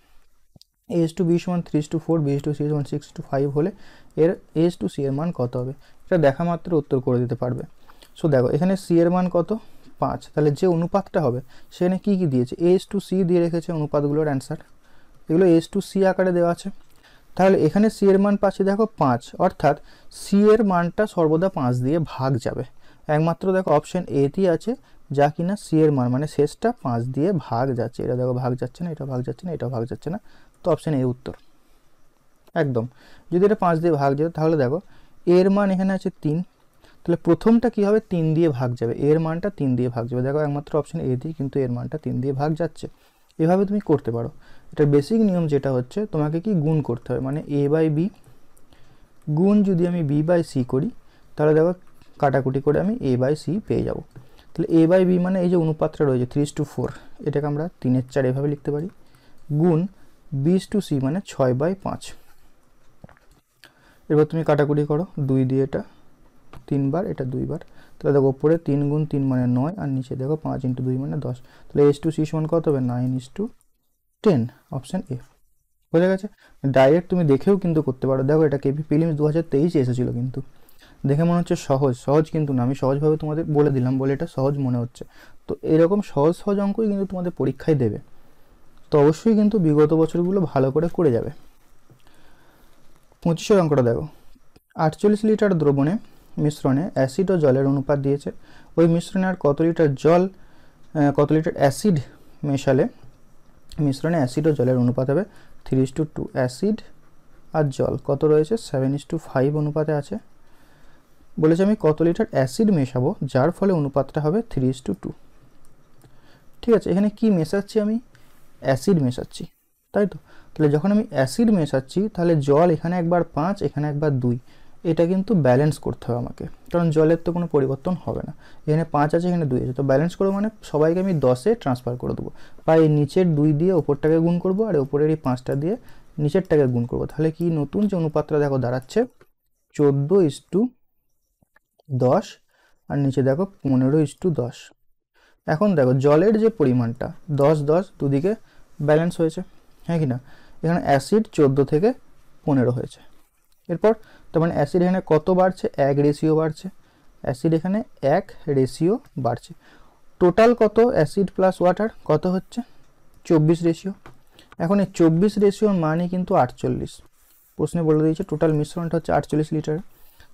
a/b সমান 3:4, b/c সমান 6:5 হলে এর a/c এর মান কত হবে? এটা দেখা মাত্র উত্তর করে দিতে পারবে। সো দেখো এখানে c এর মান কত, 5, তাহলে যে অনুপাতটা হবে সেখানে কি কি দিয়েছে, a/c দিয়ে রেখেছে অনুপাতগুলোর অ্যান্সার, এগুলো a/c আকারে দেওয়া আছে। তাহলে এখানে c এর মান পাচ্ছি দেখো 5, অর্থাৎ c এর মানটা সর্বদা 5 দিয়ে ভাগ যাবে। একমাত্র দেখো অপশন এতেই আছে যা কিনা c এর মান মানে শেষটা 5 দিয়ে ভাগ যাচ্ছে, এটা দেখো ভাগ যাচ্ছে না, এটা ভাগ যাচ্ছে না, এটা ভাগ যাচ্ছে না, তো অপশন এ উত্তর একদম। যদি এটা 5 দিয়ে ভাগ যেত তাহলে দেখো এর মান এখানে আছে 3, তাহলে প্রথমটা কি হবে, 3 দিয়ে ভাগ যাবে, এর মানটা 3 দিয়ে ভাগ যাবে, দেখো একমাত্র অপশন এ দিয়ে কিন্তু এর মানটা 3 দিয়ে ভাগ যাচ্ছে। এভাবে তুমি করতে পারো। এটার বেসিক নিয়ম যেটা হচ্ছে তোমাকে কি গুণ করতে হবে, মানে a/b গুণ যদি আমি b/c করি তাহলে দেখো কাটাকুটি করে আমি a/c পেয়ে যাব। তাহলে a/b মানে এই যে অনুপাতটা রয়েছে 3:4, এটাকে আমরা 3/4 এভাবে লিখতে পারি, গুণ b/c মানে 6/5। এবার তুমি কাটাকুটি করো, 2 দিয়ে এটা 3 বার, এটা 2 বার, তাহলে দেখো উপরে 3 গুণ 3 মানে 9 আর নিচে দেখো 5 × 2 মানে 10, তাহলে a/c সমান কত হবে, 9:10, অপশন এ। বোঝা গেছে? ডাইরেক্ট তুমি দেখেও কিন্তু করতে পারো। দেখো এটা কেপি প্রিলিমস 2023 এসেছিল, কিন্তু দেখে মনে হচ্ছে সহজ, সহজ কিন্তু না, আমি সহজভাবে তোমাদের বলে দিলাম বলে এটা সহজ মনে হচ্ছে। তো এরকম সহজ সহজ অঙ্কই কিন্তু তোমাদের পরীক্ষায় দেবে, তো অবশ্যই কিন্তু বিগত বছরগুলো ভালো করে যাবে। 25 অঙ্কটা দেখো, 48 লিটার দ্রবণে মিশ্রণে অ্যাসিড ও জলের অনুপাত দিয়েছে, ওই মিশ্রণে আর কত লিটার জল কত লিটার অ্যাসিড মেশালে মিশ্রণে অ্যাসিড ও জলের অনুপাত হবে 3:2, অ্যাসিড আর জল কত রয়েছে 7:5 অনুপাতে আছে। বলেছে আমি কত লিটার অ্যাসিড মেশাবো যার ফলে অনুপাতটা হবে 3:2। ঠিক আছে, এখানে কি মেশাচ্ছি, আমি অ্যাসিড মেশাচ্ছি, তাই তো। তাহলে যখন আমি অ্যাসিড মেশাচ্ছি তাহলে জল এখানে একবার 5, এখানে একবার 2, এটা কিন্তু ব্যালেন্স করতে হবে আমাকে, কারণ জলের তো কোনো পরিবর্তন হবে না। এখানে 5 আছে, এখানে 2 আছে, তো ব্যালেন্স করবো মানে সবাইকে আমি 10-এ ট্রান্সফার করে দেবো, বা এই নিচের 2 দিয়ে ওপরটাকে গুণ করবো আর ওপরের এই 5টা দিয়ে নিচেরটাকে গুণ করবো। তাহলে কি নতুন যে অনুপাতটা দেখো দাঁড়াচ্ছে 14:10 আর নিচে দেখো 15:10। এখন দেখো জলের যে পরিমাণটা 10-10 দুদিকে ব্যালেন্স হয়েছে, হ্যাঁ কি না। এখানে অ্যাসিড 14 থেকে 15 হয়েছে। এরপর তার মানে অ্যাসিড এখানে কত বাড়ছে, 1 রেশিও বাড়ছে, অ্যাসিড এখানে 1 রেশিও বাড়ছে। টোটাল কত, অ্যাসিড প্লাস ওয়াটার কত হচ্ছে 24 রেশিও। এখন এই 24 রেশিওর মানে কিন্তু 48, প্রশ্নে বলে দিয়েছে টোটাল মিশ্রণটা হচ্ছে 48 লিটার,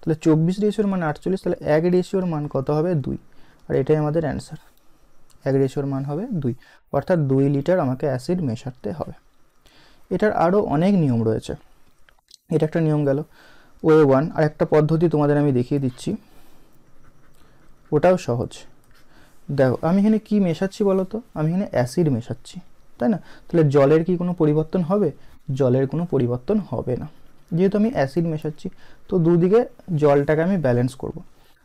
তাহলে 24 রেশিওর মান 48, তাহলে 1 রেশিওর মান কত হবে 2, আর এটাই আমাদের অ্যান্সার, 1 রেশিওর মান হবে 2, অর্থাৎ 2 লিটার আমাকে অ্যাসিড মেশাতে হবে। এটার আরও অনেক নিয়ম রয়েছে, এটা একটা নিয়ম গেল। ওয়ে 1 আর একটা পদ্ধতি তোমাদের আমি দেখিয়ে দিচ্ছি, ওটাও সহজ। দেখো আমি এখানে কি মেশাচ্ছি বলো তো, আমি এখানে অ্যাসিড মেশাচ্ছি, তাই না। তাহলে জলের কি কোনো পরিবর্তন হবে, জলের কোনো পরিবর্তন হবে না, যেহেতু আমি অ্যাসিড মেশাচ্ছি। তো দুদিকে জলটাকে আমি ব্যালেন্স করব।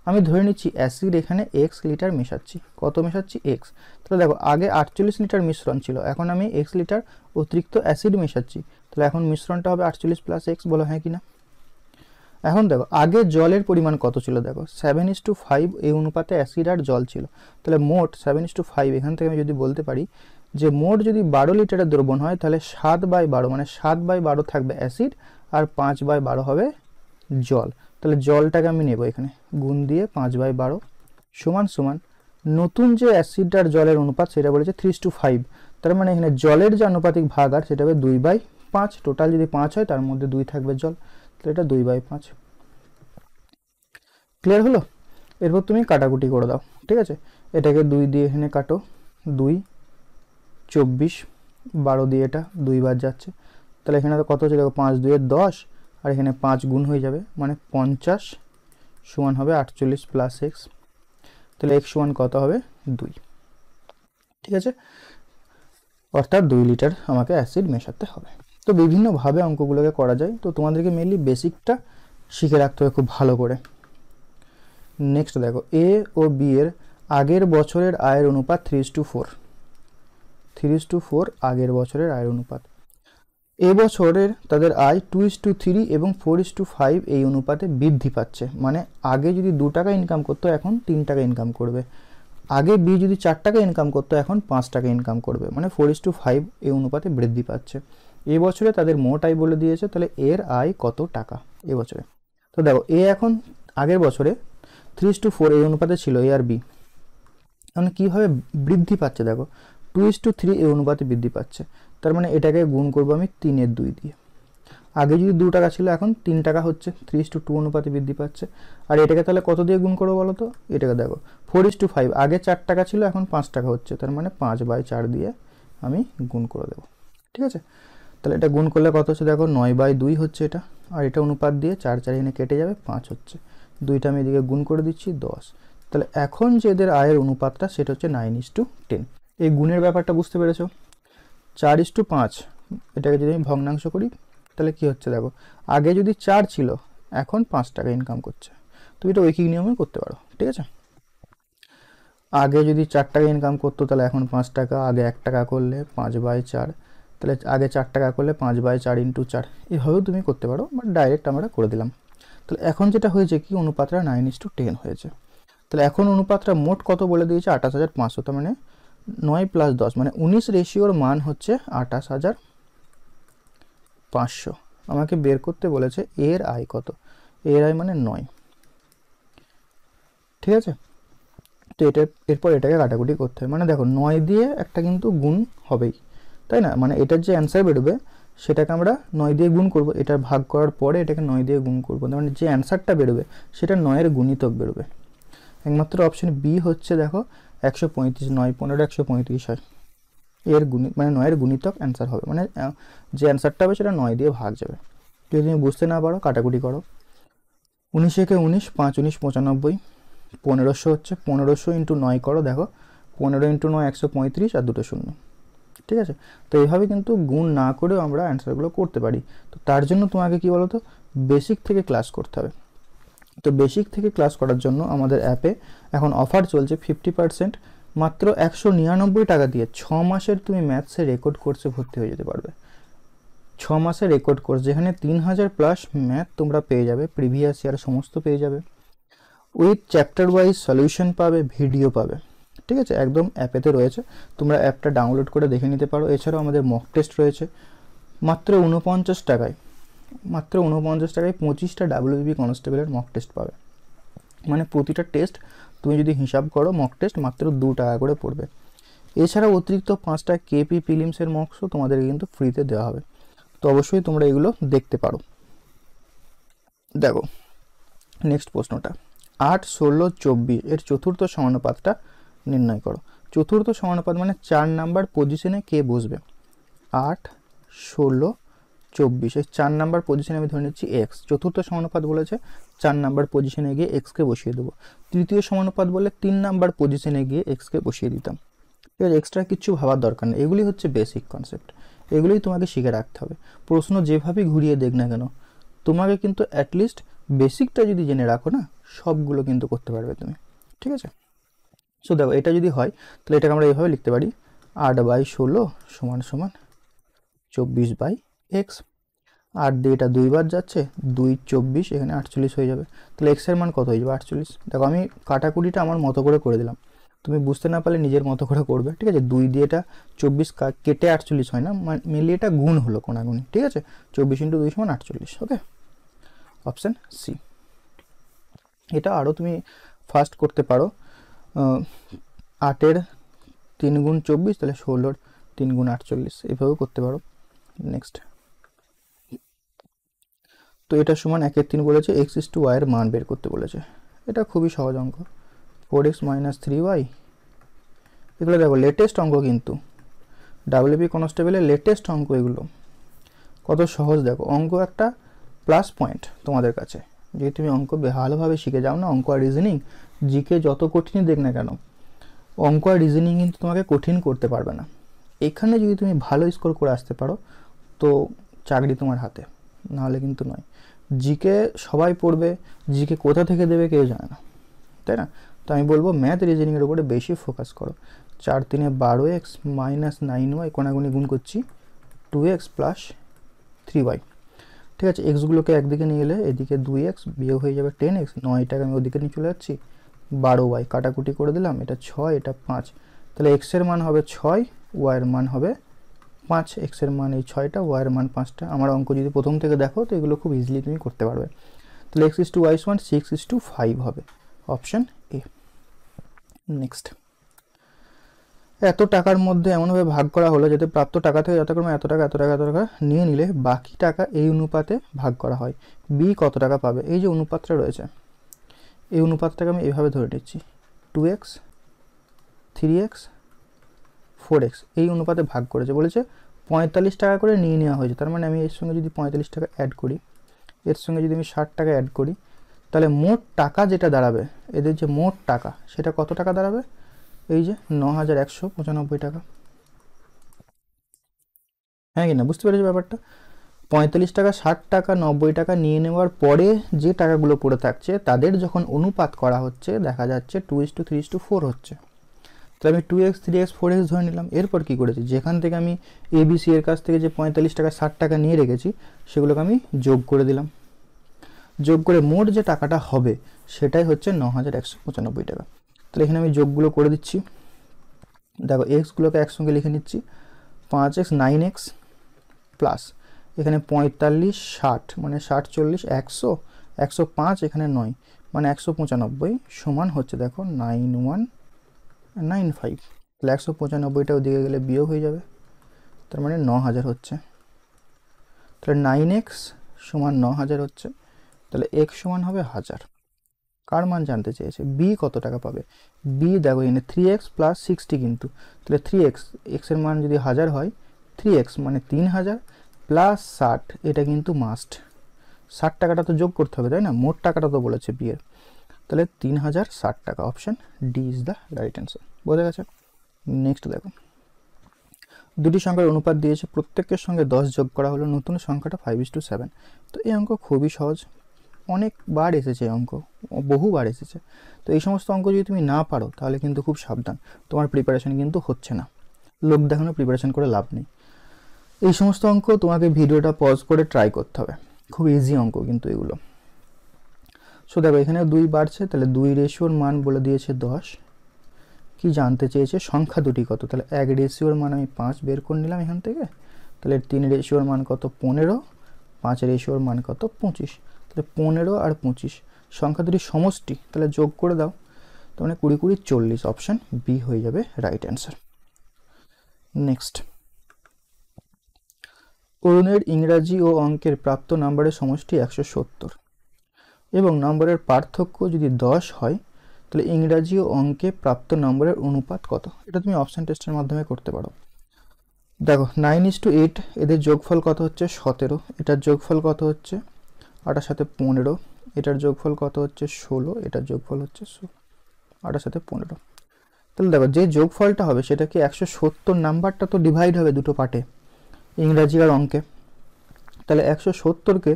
আমি ধরে নিচ্ছি অ্যাসিড এখানে এক্স লিটার মেশাচ্ছি, কত মেশাচ্ছি এক্স। তাহলে দেখো আগে 48 লিটার মিশ্রণ ছিল, এখন আমি এক্স লিটার অতিরিক্ত অ্যাসিড মেশাচ্ছি, তাহলে এখন মিশ্রণটা হবে 48 + x, বলো হ্যাঁ কি না। এখন দেখো আগে জলের পরিমাণ কত ছিল, দেখো 7:5 এই অনুপাতে অ্যাসিড আর জল ছিল, তাহলে মোট 7:5। এখান থেকে আমি যদি বলতে পারি যে মোট যদি 12 লিটারের দ্রবণ হয় তাহলে 7/12 মানে 7/12 থাকবে অ্যাসিড আর 5/12 হবে জল। তাহলে জলটাকে আমি নেব এখানে গুণ দিয়ে 5/12 সমান সমান নতুন যে অ্যাসিড আর জলের অনুপাত সেটা বলেছে 3:5, তার মানে এখানে জলের যে আনুপাতিক ভাগ আর সেটা হবে 2/5। টোটাল যদি 5 হয় তার মধ্যে 2 থাকবে জল, তাহলে এটা 2/5। ক্লিয়ার হলো? এরপর তুমি কাটাকুটি করে দাও, ঠিক আছে। এটাকে 2 দিয়ে এখানে কাটো, 2 24, 12 দিয়ে এটা 2 বার যাচ্ছে, তাহলে এখানে কত হচ্ছে দেখো 5 2 10 আর এখানে 5 গুণ হয়ে যাবে মানে 50 সমান হবে 48 + x, তাহলে x সমান কত হবে 2, ঠিক আছে। অর্থাৎ 2 লিটার আমাকে অ্যাসিড মেশাতে হবে। তো বিভিন্নভাবে অঙ্কগুলোকে করা যায়, তো তোমাদেরকে মেনলি বেসিকটা শিখে রাখতে হবে খুব ভালো করে। নেক্সট দেখো এ ও বি এর আগের বছরের আয়ের অনুপাত 3:4, 3:4 আগের বছরের আয়ের অনুপাত। এবছরের তাদের আয় 2:3 এবং 4:5 এই অনুপাতে বৃদ্ধি পাচ্ছে। মানে আগে যদি 2 টাকা ইনকাম করতো এখন 3 টাকা ইনকাম করবে, আগে বি যদি 4 টাকা ইনকাম করতো এখন 5 টাকা ইনকাম করবে, মানে 4:5 এই অনুপাতে বৃদ্ধি পাচ্ছে। এবছরে তাদের মোট আয় বলে দিয়েছে, তাহলে এর আয় কত টাকা এবছরে। তো দেখো এ এখন আগের বছরে 3:4 এই অনুপাতে ছিল এ আর বি, এখন কীভাবে বৃদ্ধি পাচ্ছে দেখো 2:3 এই অনুপাতে বৃদ্ধি পাচ্ছে। তার মানে এটাকে গুণ করবো আমি 3/2 দিয়ে। আগে যদি 2 টাকা ছিল এখন 3 টাকা হচ্ছে, 3:2 অনুপাতে বৃদ্ধি পাচ্ছে। আর এটাকে তাহলে কত দিয়ে গুণ করবো বলো তো, এটাকে দেখো 4:5, আগে 4 টাকা ছিল এখন 5 টাকা হচ্ছে, তার মানে 5/4 দিয়ে আমি গুণ করে দেবো। ঠিক আছে, তাহলে এটা গুণ করলে কত হচ্ছে দেখো 9/2 হচ্ছে এটা, আর এটা অনুপাত দিয়ে 4 4 এনে কেটে যাবে, 5 হচ্ছে, 2টা আমি এদিকে গুণ করে দিচ্ছি 10। তাহলে এখন যে এদের আয়ের অনুপাতটা সেটা হচ্ছে 9:10। এই গুণের ব্যাপারটা বুঝতে পেরেছো। 4:5 এটাকে যদি আমি ভগ্নাংশ করি তাহলে কি হচ্ছে দেখো, আগে যদি 4 ছিল এখন 5 টাকা ইনকাম করছে। তুমি এটা ঐকিক নিয়মে করতে পারো। ঠিক আছে, আগে যদি 4 টাকা ইনকাম করতো তাহলে এখন 5 টাকা, আগে 1 টাকা করলে 5/4, তাহলে আগে 4 টাকা করলে 5/4 × 4, এভাবেও তুমি করতে পারো, বাট ডাইরেক্ট আমরা করে দিলাম। তাহলে এখন যেটা হয়েছে কি অনুপাতটা 9:10 হয়েছে। তাহলে এখন অনুপাতটা মোট কত বলে দিয়েছে 28,500, তার মানে 9 + 10 মানে 19 রেশিওর মান হচ্ছে 28,500। আমাকে বের করতে বলেছে এর আয় কত, এর আয় মানে 9। ঠিক আছে, তো এটা এরপর এটাকে কাটাকুটি করতে হবে, মানে দেখো 9 দিয়ে একটা কিন্তু গুণ হবেই, তাই না, মানে এটার যে অ্যান্সার বেরোবে সেটাকে আমরা 9 দিয়ে গুণ করব, এটা ভাগ করার পরে এটাকে 9 দিয়ে গুণ করবো, মানে যে অ্যান্সারটা বেরোবে সেটা 9-এর গুণিতক বেরোবে। একমাত্র অপশন বি হচ্ছে দেখো 135, 9 15 135 হয়, এর গুণিত মানে 9-এর গুণিতক অ্যান্সার হবে, মানে যে অ্যান্সারটা হবে সেটা 9 দিয়ে ভাগ যাবে। যদি তুমি বুঝতে না পারো কাটাকুটি করো, 19 একে 19, 5 19 95, 1500 হচ্ছে, 1500 × 9 করো, দেখো 15 × 9 135 আর 2টো শূন্য। ঠিক আছে, তো এইভাবে কিন্তু গুণ না করেও আমরা অ্যান্সারগুলো করতে পারি। তো তার জন্য তোমাকে কি বলো তো বেসিক থেকে ক্লাস করতে হবে। তো বেসিক থেকে ক্লাস করার জন্য আমাদের অ্যাপে এখন অফার চলছে 50%, মাত্র 199 টাকা দিয়ে 6 মাসের তুমি ম্যাথসে রেকর্ড কোর্সে ভর্তি হয়ে যেতে পারবে। 6 মাসের রেকর্ড কোর্স যেখানে 3000+ ম্যাথ তোমরা পেয়ে যাবে, প্রিভিয়াস ইয়ার সমস্ত পেয়ে যাবে, উইথ চ্যাপ্টার ওয়াইজ সলিউশন পাবে, ভিডিও পাবে। ঠিক আছে, একদম অ্যাপেতে রয়েছে, তোমরা অ্যাপটা ডাউনলোড করে দেখে নিতে পারো। এছাড়াও আমাদের মক টেস্ট রয়েছে মাত্র 49 টাকায়, মাত্র 49 টাকায় 25টা WBP কনস্টেবলের মক টেস্ট পাবে, মানে প্রতিটা টেস্ট তুমি যদি হিসাব করো মক টেস্ট মাত্র 2 টাকা করে পড়বে। এছাড়াও অতিরিক্ত 5টা কেপি প্রিলিমসের মকসও তোমাদের কিন্তু ফ্রিতে দেওয়া হবে। তো অবশ্যই তোমরা এগুলো দেখতে পারো। দেখো নেক্সট প্রশ্নটা, 8 16 24 এর চতুর্থ সমানুপাতটা নির্ণয় করো। চতুর্থ সমানুপাত মানে 4 নাম্বার পজিশনে কে বসবে। 8 16 24 এই 4 নাম্বার পজিশনে আমি ধরে নিচ্ছি এক্স। চতুর্থ সমানুপাত বলেছে 4 নাম্বার পজিশনে গিয়ে এক্সকে বসিয়ে দেবো। তৃতীয় সমানুপাত বলে 3 নাম্বার পজিশনে গিয়ে এক্সকে বসিয়ে দিতাম। ঠিক আছে, এক্সট্রা কিছু ভাবার দরকার নেই, এগুলি হচ্ছে বেসিক কনসেপ্ট, এগুলোই তোমাকে শিখে রাখতে হবে। প্রশ্ন যেভাবেই ঘুরিয়ে দেখ না কেন তোমাকে কিন্তু অ্যাটলিস্ট বেসিকটা যদি জেনে রাখো না সবগুলো কিন্তু করতে পারবে তুমি। ঠিক আছে, সো দেখো এটা যদি হয় তাহলে এটাকে আমরা এইভাবে লিখতে পারি 8/16 = 24/x। 8 দিয়ে এটা 2 বার যাচ্ছে, 2 24, এখানে 48 হয়ে যাবে। তাহলে এক্স এর মান কত হয়ে যাবে 48। দেখো আমি কাটাকুটিটা আমার মতো করে করে দিলাম, তুমি বুঝতে না পারলে নিজের মতো করে করবে। ঠিক আছে, 2 দিয়ে এটা 24 কেটে 48 হয় না, মেনলি এটা গুণ হলো কোনাগুনি। ঠিক আছে, 24 × 2 = 48। ওকে, অপশান সি। এটা আরও তুমি ফাস্ট করতে পারো, 8-এর 3 × 24, তাহলে 16-র 3 × 48, এভাবেও করতে পারো। নেক্সট, তো এটা সমান 1/3 বলেছে, x/y এর মান বের করতে বলেছে। এটা খুবই সহজ অঙ্ক, 4x - 3y। এগুলো দেখো লেটেস্ট অঙ্ক, কিন্তু WP কনস্টেবলের লেটেস্ট অঙ্ক এগুলো, কত সহজ দেখো। অঙ্ক একটা প্লাস পয়েন্ট তোমাদের কাছে, যদি তুমি অঙ্ক ভালোভাবে শিখে যাও না। অঙ্ক আর রিজনিং জিকে যত কঠিনই দেখ না কেন, অঙ্ক আর রিজনিং কিন্তু তোমাকে কঠিন করতে পারবে না। এখানে যদি তুমি ভালো স্কোর করে আসতে পারো তো চাকরি তোমার হাতে, নাহলে কিন্তু নয়। জিকে সবাই পড়বে, জিকে কোথা থেকে দেবে কেউ জানে না, তাই না। তো আমি বলবো ম্যাথ রিজনিংয়ের উপরে বেশি ফোকাস করো। 4 3 12x মাইনাস 9y কোনাগুনি গুণ করছি 2x প্লাস 3y। ঠিক আছে, এক্সগুলোকে একদিকে নিয়ে এলে এদিকে 2x বিয়োগ হয়ে যাবে 10x, 9টাকে আমি ওদিকে নিয়ে চলে যাচ্ছি 12y, কাটাকুটি করে দিলাম, এটা 6 এটা 5, তাহলে x এর মান হবে 6, y এর মান হবে 5, x এর মান এই 6টা, y এর মান 5টা। আমার অঙ্ক যদি প্রথম থেকে দেখো তো এগুলো খুব ইজিলি তুমি করতে পারবে। তাহলে x is to y সমান 6:5 হবে, অপশন এ। নেক্সট, এত টাকার মধ্যে এমনভাবে ভাগ করা হলো যাতে প্রাপ্ত টাকা থেকে যথাক্রমে এত টাকা এত টাকা এত টাকা নিয়ে নিলে বাকি টাকা এই অনুপাতে ভাগ করা হয়, বি কত টাকা পাবে। এই যে অনুপাতটা রয়েছে এই অনুপাতটাকে আমি এভাবে ধরে নিচ্ছি 2x 3x 4x এই অনুপাতে ভাগ করেছে, বলেছে 45 টাকা করে নিয়ে নেওয়া হয়েছে। তার মানে আমি এর সঙ্গে যদি 45 টাকা অ্যাড করি, এর সঙ্গে যদি আমি 60 টাকা অ্যাড করি, তাহলে মোট টাকা যেটা দাঁড়াবে, এদের যে মোট টাকা সেটা কত টাকা দাঁড়াবে, এই যে 9195 টাকা। হ্যাঁ কি না, বুঝতে পেরেছি ব্যাপারটা? 45 টাকা 60 টাকা 90 টাকা নিয়ে নেওয়ার পরে যে টাকাগুলো পড়ে থাকছে তাদের যখন অনুপাত করা হচ্ছে দেখা যাচ্ছে 2:3:4 হচ্ছে। তাহলে আমি 2x 3x 4x ধরে নিলাম। এরপর কি করেছি, যেখান থেকে আমি ABC এর কাছ থেকে যে 45 টাকা 60 টাকা নিয়ে রেখেছি সেগুলোকে আমি যোগ করে দিলাম, যোগ করে মোট যে টাকাটা হবে সেটাই হচ্ছে 9195 টাকা। তাহলে এখানে আমি যোগগুলো করে দিচ্ছি। দেখো এক্সগুলোকে একসঙ্গে লিখে নিচ্ছি, 5x 9x প্লাস এখানে 45 60 মানে 60 40 100 105 এখানে 9 মানে 195 সমান হচ্ছে দেখো 9195। তাহলে 195টা ওদিকে গেলে বিয়োগ হয়ে যাবে, তার মানে 9000 হচ্ছে। তাহলে 9x সমান 9000 হচ্ছে, তাহলে x সমান হবে 1000। কার মান জানতে চেয়েছে, বি কত টাকা পাবে। বি দেখো এখানে 3x প্লাস 60 কিন্তু, তাহলে 3x, x এর মান যদি 1000 হয় 3x মানে 3000 প্লাস 60, এটা কিন্তু মাস্ট 60 টাকাটা তো যোগ করতে হবে তাই না, মোট টাকাটা তো বলেছে বি এর। তাহলে 3060 টাকা, option D is the right answer. বোঝা গেছে? নেক্সট দেখো, দুটি সংখ্যার অনুপাত দিয়েছে, প্রত্যেকের সঙ্গে 10 যোগ করা হলো, নতুন সংখ্যাটা 5:7। তো এই অঙ্ক খুবই সহজ, অনেকবার এসেছে অঙ্ক, বহুবার এসেছে। তো এই সমস্ত অঙ্ক যদি তুমি না পারো তাহলে কিন্তু খুব সাবধান, তোমার প্রিপারেশন কিন্তু হচ্ছে না, লোক দেখানো প্রিপারেশন করে লাভ নেই। এই সমস্ত অঙ্ক তোমাকে ভিডিওটা পজ করে ট্রাই করতে হবে, খুব ইজি অঙ্ক কিন্তু এগুলো। সো দেখো এখানে 2 বাড়ছে, তাহলে 2 রেশিওর মান বলে দিয়েছে 10। কি জানতে চেয়েছে, সংখ্যা দুটি কত, তাহলে 1 রেশিওর মান আমি 5 বের করে নিলাম এখান থেকে, তাহলে 3 রেশিওর মান কত 15, 5 রেশিওর মান কত 25, তাহলে 15 আর 25 সংখ্যা দুটি সমষ্টি, তাহলে যোগ করে দাও, তার মানে 20 20 40, অপশন বি হয়ে যাবে রাইট অ্যান্সার। নেক্সট, অরুণের ইংরাজি ও অঙ্কের প্রাপ্ত নম্বরের সমষ্টি 170 এবং নম্বরের পার্থক্য যদি 10 হয় তাহলে ইংরাজি ও অঙ্কে প্রাপ্ত নম্বরের অনুপাত কত। এটা তুমি অপশন টেস্টের মাধ্যমে করতে পারো। দেখো 9:8 এদের যোগফল কত হচ্ছে 17, এটার যোগফল কত হচ্ছে 8 সাথে 15, এটার যোগফল কত হচ্ছে 16, এটার যোগফল হচ্ছে 8 সাথে 15। তাহলে দেখো যে যোগফলটা হবে সেটা কি 170, নাম্বারটা তো ডিভাইড হবে দুটো পার্টে, ইংরাজি আর অঙ্কে। তাহলে 170কে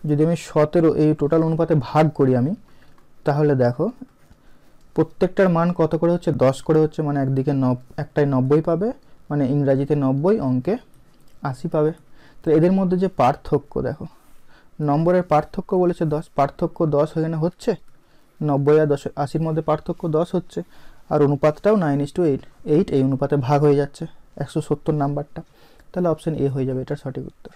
যদি আমি 17 এই টোটাল অনুপাতে ভাগ করি আমি, তাহলে দেখো প্রত্যেকটার মান কত করে হচ্ছে 10 করে হচ্ছে, মানে একদিকে একটাই 90 পাবে, মানে ইংরাজিতে 90, অঙ্কে 80 পাবে। তো এদের মধ্যে যে পার্থক্য দেখো, নম্বরের পার্থক্য বলেছে 10, পার্থক্য 10 এখানে হচ্ছে, 90 আর 80-র মধ্যে পার্থক্য 10 হচ্ছে, আর অনুপাতটাও 9:8 এই অনুপাতে ভাগ হয়ে যাচ্ছে 170 নাম্বারটা। তাহলে অপশন এ হয়ে যাবে এটার সঠিক উত্তর।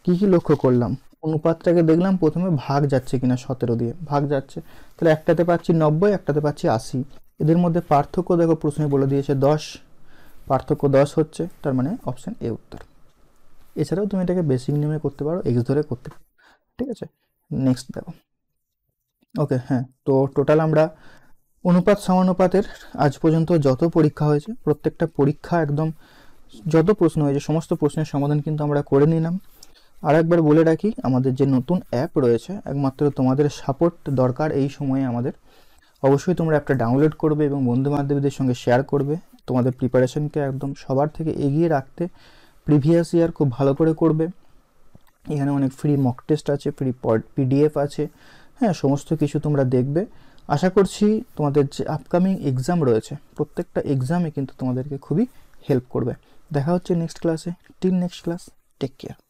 কি কি লক্ষ্য করলাম, অনুপাতটাকে দেখলাম প্রথমে ভাগ যাচ্ছে কিনা, 17 দিয়ে ভাগ যাচ্ছে, তাহলে একটাতে পাচ্ছি 90, একটাতে পাচ্ছি 80, এদের মধ্যে পার্থক্য দেখো প্রশ্নে বলে দিয়েছে 10, পার্থক্য 10 হচ্ছে, তার মানে অপশন এ উত্তর। এছাড়াও তুমি এটাকে বেসিক নিয়মে করতে পারো, এক্স ধরে করতে পারো, ঠিক আছে। নেক্সট দেখো, ওকে হ্যাঁ, তো টোটাল আমরা অনুপাত সমানুপাতের আজ পর্যন্ত যত পরীক্ষা হয়েছে প্রত্যেকটা পরীক্ষা একদম যত প্রশ্ন হয়েছে সমস্ত প্রশ্নের সমাধান কিন্তু আমরা করে নিলাম। আর একবার বলে রাখি, আমাদের যে নতুন অ্যাপ রয়েছে, একমাত্র তোমাদের সাপোর্ট দরকার এই সময়ে আমাদের। অবশ্যই তোমরা অ্যাপটা ডাউনলোড করবে এবং বন্ধু বান্ধবীদের সঙ্গে শেয়ার করবে, তোমাদের প্রিপারেশনকে একদম সবার থেকে এগিয়ে রাখতে প্রিভিয়াস ইয়ার খুব ভালো করে করবে। এখানে অনেক ফ্রি মক টেস্ট আছে, ফ্রি পিডিএফ আছে, হ্যাঁ সমস্ত কিছু তোমরা দেখবে। আশা করছি তোমাদের যে আপকামিং এক্সাম রয়েছে প্রত্যেকটা এক্সামে কিন্তু তোমাদেরকে খুবই হেল্প করবে। দেখা হচ্ছে নেক্সট ক্লাসে। Till next class, take care.